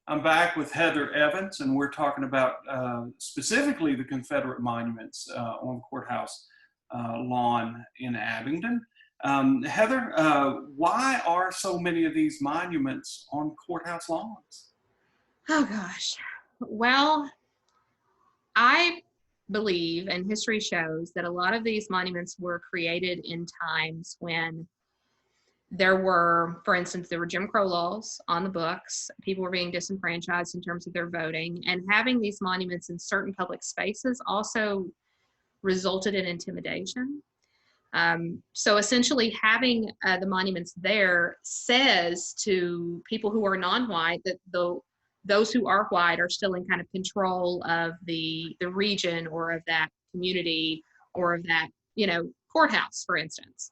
I'm back with Heather Evans, and we're talking about specifically the Confederate monuments on the courthouse lawn in Abingdon. Heather, why are so many of these monuments on courthouse lawns? Oh gosh. Well, I believe, and history shows, that a lot of these monuments were created in times when there were, for instance, there were Jim Crow laws on the books. People were being disenfranchised in terms of their voting, and having these monuments in certain public spaces also resulted in intimidation. So essentially having the monuments there says to people who are non-white that those who are white are still in kind of control of the region or of that community or of that, courthouse, for instance.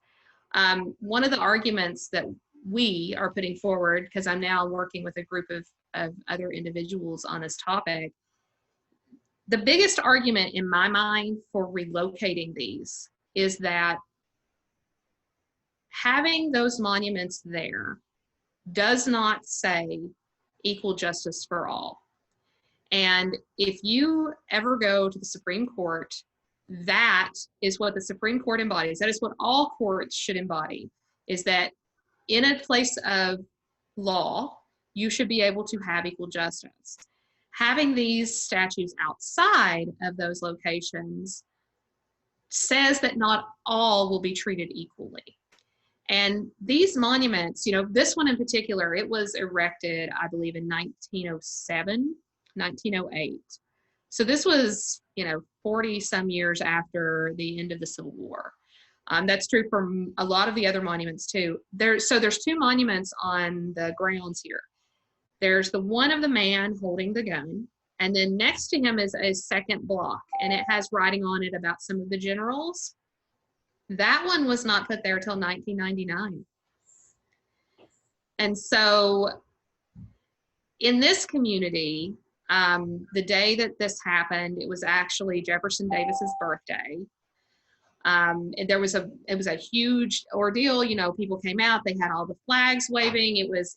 One of the arguments that we are putting forward, because I'm now working with a group of other individuals on this topic, the biggest argument in my mind for relocating these is that having those monuments there does not say equal justice for all. And if you ever go to the Supreme Court, that is what the Supreme Court embodies. That is what all courts should embody, is that in a place of law, you should be able to have equal justice. Having these statues outside of those locations says that not all will be treated equally. And these monuments, this one in particular, it was erected, I believe, in 1907, 1908. So this was, 40 some years after the end of the Civil War. That's true for a lot of the other monuments too. There's two monuments on the grounds here. There's the one of the man holding the gun, and then next to him is a second block, and it has writing on it about some of the generals. That one was not put there till 1999. And so in this community, the day that this happened, it was actually Jefferson Davis's birthday. And it was a huge ordeal. People came out, they had all the flags waving. It was,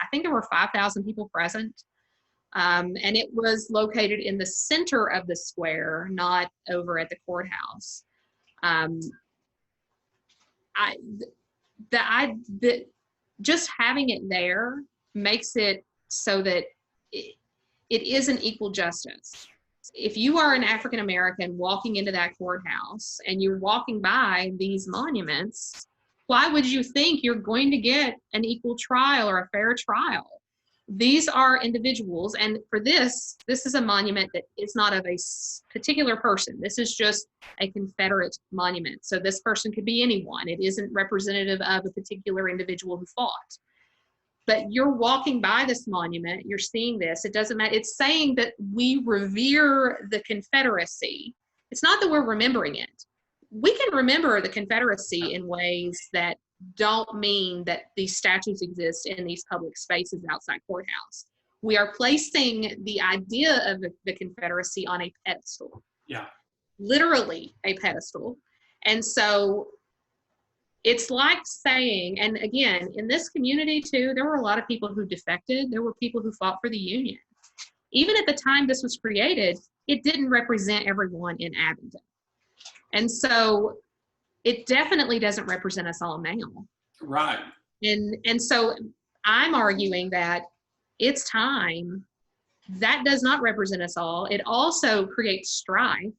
I think there were 5,000 people present. And it was located in the center of the square, not over at the courthouse. Just having it there makes it so that it is an equal justice. If you are an African American walking into that courthouse and you're walking by these monuments, why would you think you're going to get an equal trial or a fair trial? These are individuals, and for this is a monument that is not of a particular person. This is just a Confederate monument. So this person could be anyone. It isn't representative of a particular individual who fought. But you're walking by this monument, you're seeing this, it doesn't matter. It's saying that we revere the Confederacy. It's not that we're remembering it. We can remember the Confederacy in ways that don't mean that these statues exist in these public spaces outside courthouse. We are placing the idea of the Confederacy on a pedestal. Yeah. Literally a pedestal. And so it's like saying, and again, in this community too, there were a lot of people who defected. There were people who fought for the Union. Even at the time this was created, it didn't represent everyone in Abingdon. And so it definitely doesn't represent us all now. Right. And so I'm arguing that it's time. That does not represent us all. It also creates strife.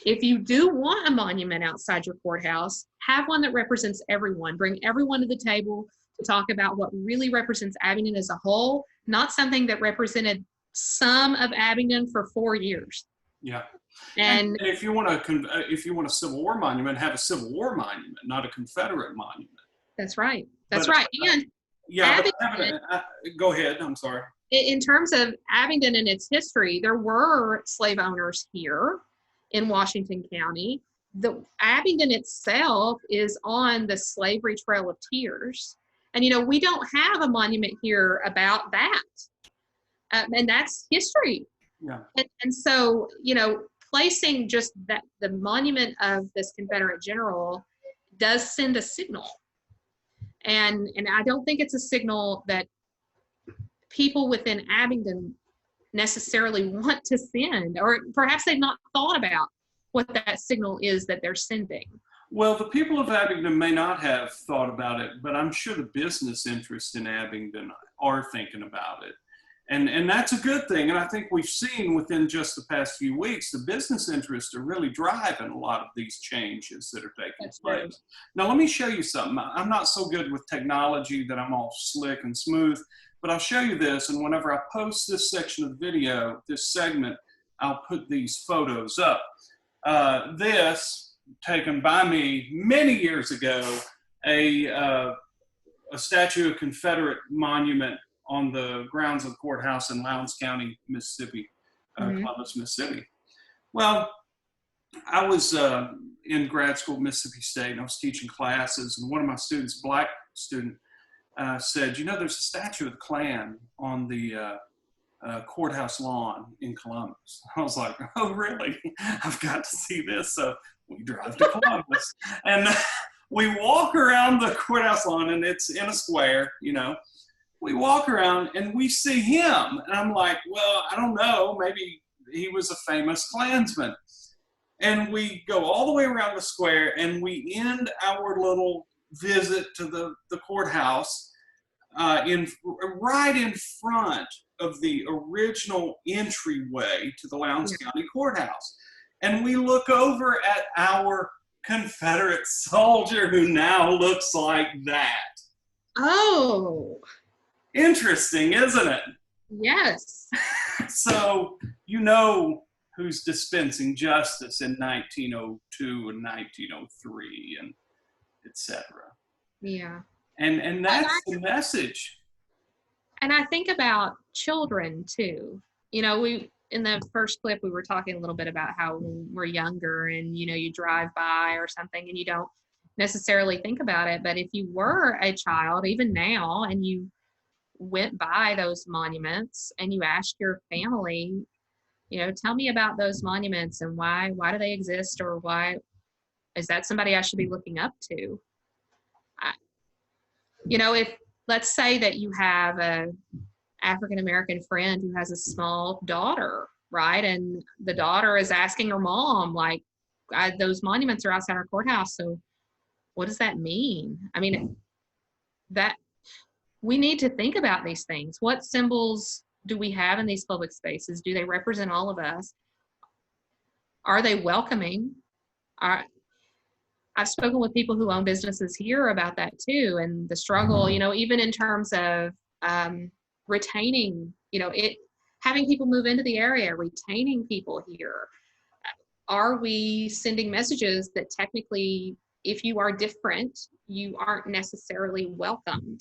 If you do want a monument outside your courthouse, have one that represents everyone. Bring everyone to the table to talk about what really represents Abingdon as a whole, not something that represented some of Abingdon for 4 years. Yeah. And if you want a Civil War monument, have a Civil War monument, not a Confederate monument. That's right. That's right. And yeah, Abingdon, go ahead. I'm sorry. In terms of Abingdon and its history, there were slave owners here in Washington County. The Abingdon itself is on the Slavery Trail of Tears. And, we don't have a monument here about that. And that's history. Yeah. And so, placing just that, the monument of this Confederate general does send a signal. And I don't think it's a signal that people within Abingdon necessarily want to send, or perhaps they've not thought about what that signal is that they're sending. Well, the people of Abingdon may not have thought about it, but I'm sure the business interests in Abingdon are thinking about it. And that's a good thing. And I think we've seen within just the past few weeks, the business interests are really driving a lot of these changes that are taking place. True. Now, let me show you something. I'm not so good with technology that I'm all slick and smooth, but I'll show you this. And whenever I post this section of the video, this segment, I'll put these photos up. This, taken by me many years ago, a statue of Confederate monument on the grounds of the courthouse in Lowndes County, Mississippi, Columbus, Mississippi. Well, I was in grad school at Mississippi State, and I was teaching classes, and one of my students, a black student, said, you know, there's a statue of the Klan on the courthouse lawn in Columbus. I was like, oh, really? I've got to see this. So we drive to Columbus, and we walk around the courthouse lawn, and it's in a square, you know. We walk around and we see him. And I'm like, well, I don't know, maybe he was a famous Klansman. And we go all the way around the square and we end our little visit to the courthouse right in front of the original entryway to the Lowndes County Courthouse. And we look over at our Confederate soldier who now looks like that. Oh. Interesting, isn't it? Yes. So you know who's dispensing justice in 1902 and 1903 and etc. Yeah. And that's the message. And I think about children too. You know, in the first clip we were talking a little bit about how when we're younger and, you know, you drive by or something and you don't necessarily think about it. But if you were a child, even now, and you went by those monuments and you asked your family, you know, tell me about those monuments and why do they exist, or why is that somebody I should be looking up to? You know, if let's say that you have a African-American friend who has a small daughter, right? And the daughter is asking her mom, like, those monuments are outside our courthouse, so what does that mean? I mean, that we need to think about these things. What symbols do we have in these public spaces? Do they represent all of us? Are they welcoming? I've spoken with people who own businesses here about that too, and the struggle, you know, even in terms of retaining, you know, having people move into the area, retaining people here. Are we sending messages that technically, if you are different, you aren't necessarily welcomed?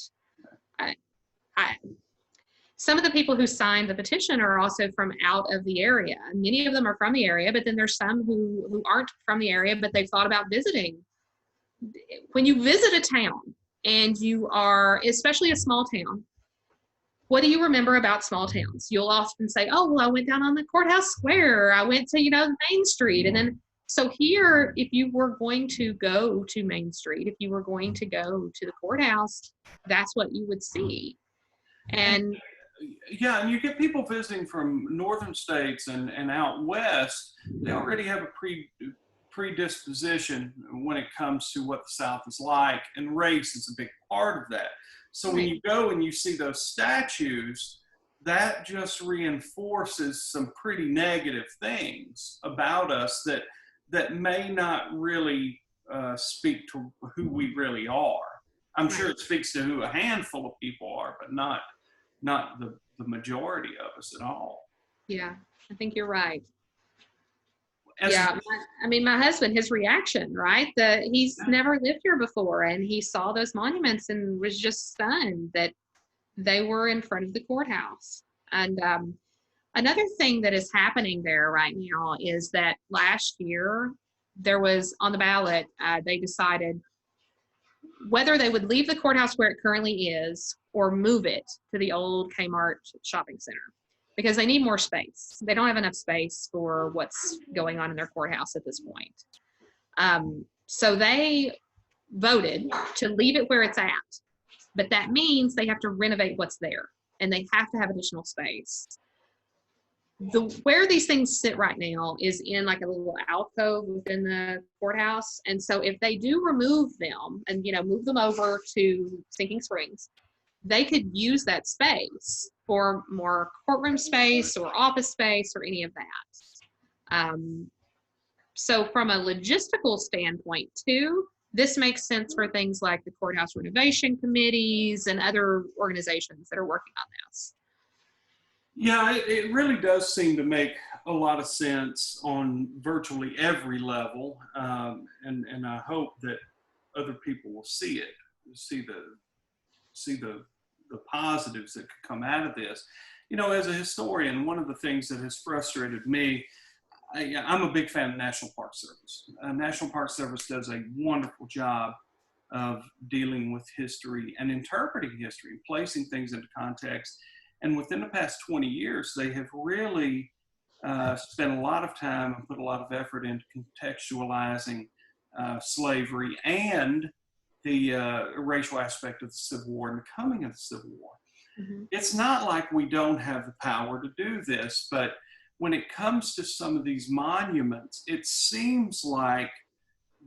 Some of the people who signed the petition are also from out of the area. Many of them are from the area, but then there's some who aren't from the area, but they've thought about visiting. When you visit a town and you are, especially a small town, what do you remember about small towns? You'll often say, oh, well, I went down on the courthouse square. I went to, you know, Main Street. And then, so here, if you were going to go to Main Street, if you were going to go to the courthouse, that's what you would see. And yeah, and you get people visiting from northern states and out west. They already have a predisposition when it comes to what the South is like, and race is a big part of that. So when you go and you see those statues, that just reinforces some pretty negative things about us that may not really speak to who we really are. I'm sure it speaks to who a handful of people are, but not the majority of us at all. Yeah, I think you're right. As I mean, my husband, his reaction, right? He's never lived here before, and he saw those monuments and was just stunned that they were in front of the courthouse. And another thing that is happening there right now is that last year there was on the ballot, they decided whether they would leave the courthouse where it currently is or move it to the old Kmart shopping center, because they need more space. They don't have enough space for what's going on in their courthouse at this point. So they voted to leave it where it's at, but that means they have to renovate what's there. and they have to have additional space. Where these things sit right now is in like a little alcove within the courthouse. And so if they do remove them and, move them over to Sinking Springs, they could use that space for more courtroom space or office space or any of that. So from a logistical standpoint too, this makes sense for things like the courthouse renovation committees and other organizations that are working on this. Yeah, it really does seem to make a lot of sense on virtually every level, and I hope that other people will see it, see the positives that could come out of this. As a historian, one of the things that has frustrated me, I'm a big fan of National Park Service. National Park Service does a wonderful job of dealing with history and interpreting history and placing things into context. And within the past 20 years, they have really spent a lot of time and put a lot of effort into contextualizing slavery and the racial aspect of the Civil War and the coming of the Civil War. Mm-hmm. It's not like we don't have the power to do this, but when it comes to some of these monuments, it seems like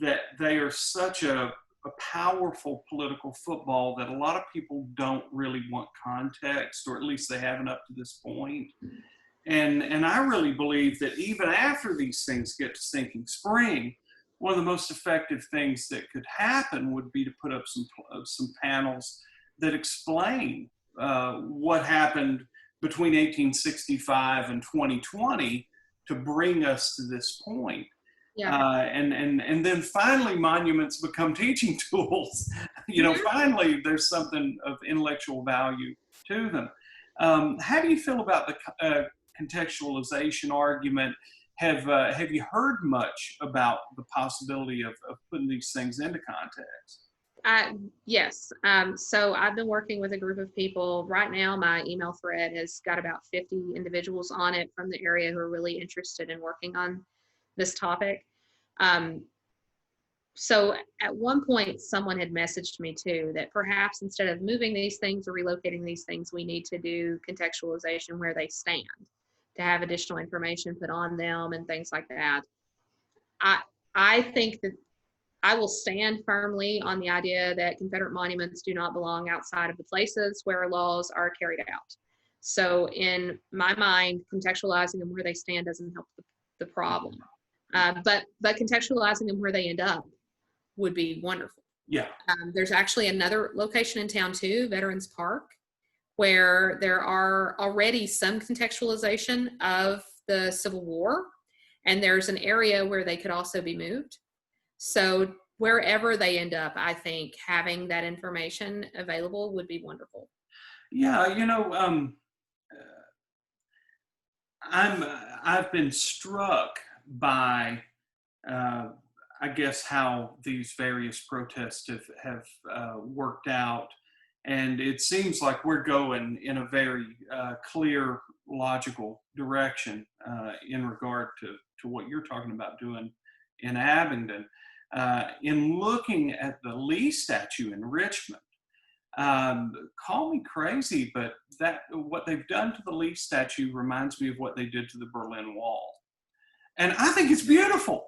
that they are such a powerful political football that a lot of people don't really want context, or at least they haven't up to this point. And I really believe that even after these things get to Sinking Spring, one of the most effective things that could happen would be to put up some panels that explain what happened between 1865 and 2020 to bring us to this point. Yeah. And then finally monuments become teaching tools. Finally there's something of intellectual value to them. How do you feel about the contextualization argument? Have you heard much about the possibility of putting these things into context? Yes. So I've been working with a group of people. Right now, my email thread has got about 50 individuals on it from the area who are really interested in working on this topic. So at one point, someone had messaged me too, that perhaps instead of moving these things or relocating these things, we need to do contextualization where they stand, to have additional information put on them and things like that. I think that I will stand firmly on the idea that Confederate monuments do not belong outside of the places where laws are carried out. So in my mind, contextualizing them where they stand doesn't help the problem. But contextualizing them where they end up would be wonderful. Yeah. There's actually another location in town too, Veterans Park, where there are already some contextualization of the Civil War, and there's an area where they could also be moved. So wherever they end up, I think having that information available would be wonderful. Yeah, I've been struck by, I guess, how these various protests have worked out, and it seems like we're going in a very clear, logical direction in regard to what you're talking about doing in Abingdon. In looking at the Lee statue in Richmond, call me crazy, but what they've done to the Lee statue reminds me of what they did to the Berlin Wall. And I think it's beautiful.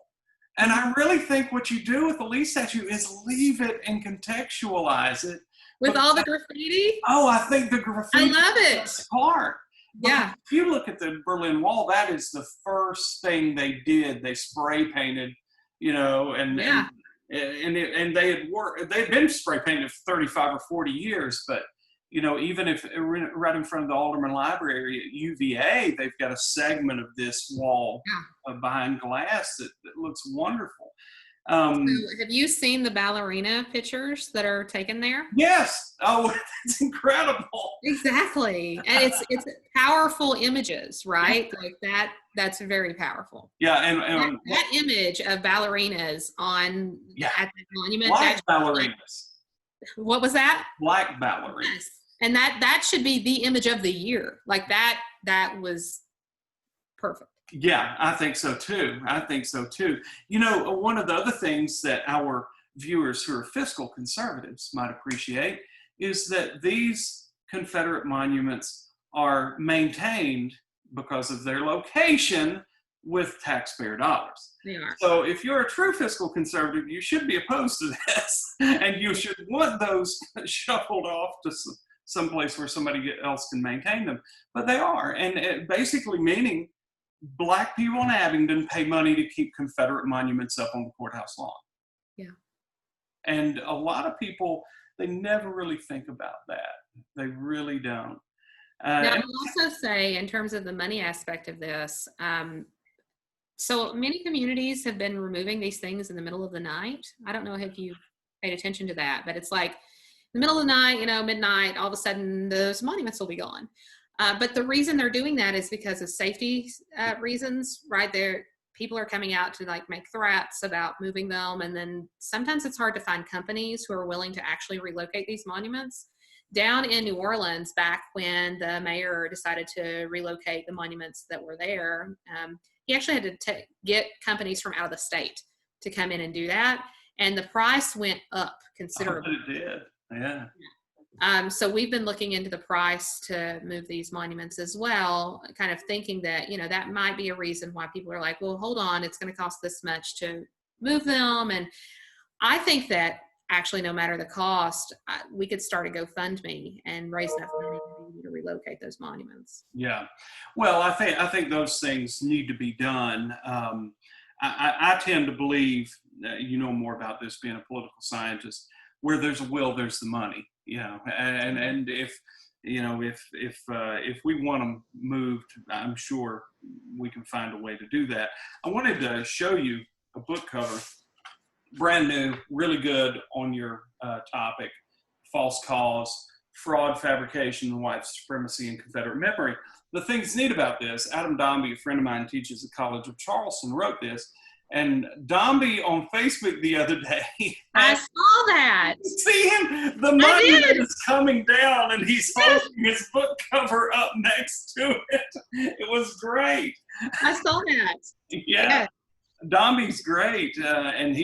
And I really think what you do with the Lee statue is leave it and contextualize it. With all the graffiti? Oh, I think the graffiti I love it. Part. Yeah. If you look at the Berlin Wall, that is the first thing they did. They spray painted, and they'd been spray painted for 35 or 40 years, but even if right in front of the Alderman Library at UVA, they've got a segment of this wall behind glass that looks wonderful. So have you seen the ballerina pictures that are taken there? Yes. Oh, that's incredible. Exactly. And it's powerful images, right? Like that's very powerful. Yeah, and that image of ballerinas at the monument. Black ballerinas. What was that? Black ballerinas. Yes. And that should be the image of the year. Like that was perfect. Yeah, I think so too. One of the other things that our viewers who are fiscal conservatives might appreciate is that these Confederate monuments are maintained because of their location with taxpayer dollars. They are. So if you're a true fiscal conservative, you should be opposed to this, and you should want those shuffled off to someplace where somebody else can maintain them. But they are, and it basically meaning Black people in Abingdon pay money to keep Confederate monuments up on the courthouse lawn. Yeah. And a lot of people, they never really think about that. They really don't. Now, I'll also say, in terms of the money aspect of this, so many communities have been removing these things in the middle of the night. I don't know if you've paid attention to that, but it's like in the middle of the night, midnight, all of a sudden those monuments will be gone. But the reason they're doing that is because of safety reasons, right? People are coming out to like make threats about moving them. And then sometimes it's hard to find companies who are willing to actually relocate these monuments. Down in New Orleans, back when the mayor decided to relocate the monuments that were there, he actually had to get companies from out of the state to come in and do that. And the price went up considerably. Oh, it did, yeah. So we've been looking into the price to move these monuments as well, kind of thinking that, that might be a reason why people are like, well, hold on, it's going to cost this much to move them. And I think that actually, no matter the cost, we could start a GoFundMe and raise enough money to relocate those monuments. Yeah. Well, I think those things need to be done. I tend to believe, you know more about this being a political scientist, where there's a will, there's the money. And if we want them moved, I'm sure we can find a way to do that. I wanted to show you a book cover, brand new, really good on your topic, false cause, fraud, fabrication, white supremacy, and Confederate memory. The thing that's neat about this, Adam Dombey, a friend of mine, teaches at College of Charleston, wrote this. And Dombey on Facebook the other day. I saw that. See him? The monument is coming down and he's holding his book cover up next to it. It was great. I saw that. Yeah. Dombey's great. And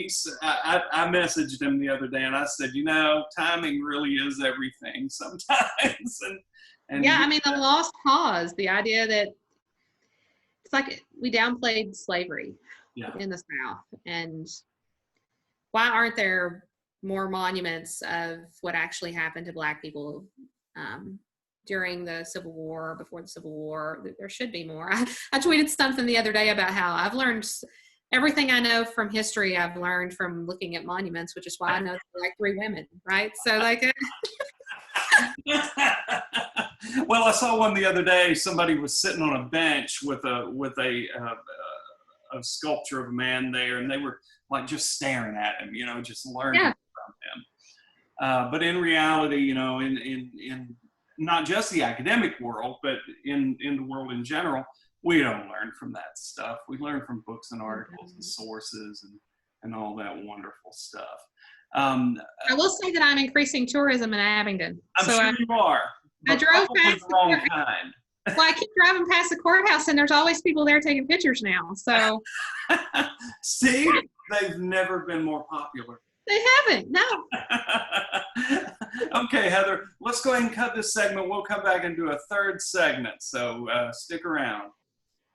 I messaged him the other day and I said, timing really is everything sometimes. And yeah, I mean, the lost cause, the idea that it's like we downplayed slavery. Yeah. In the South. And why aren't there more monuments of what actually happened to Black people during the Civil War, before the Civil War? There should be more. I tweeted something the other day about how I've learned everything I know from history. I've learned from looking at monuments, which is why I know like 3 women, right? So like. Well, I saw one the other day. Somebody was sitting on a bench with a sculpture of a man there, and they were like just staring at him, just learning from him. But in reality, in not just the academic world, but in the world in general, we don't learn from that stuff. We learn from books and articles and sources and all that wonderful stuff. I will say that I'm increasing tourism in Abingdon. I'm sure you are. I drove past the wrong kind. Well, I keep driving past the courthouse, and there's always people there taking pictures now. So, see, they've never been more popular. They haven't, no. Okay, Heather, let's go ahead and cut this segment. We'll come back and do a third segment, so stick around.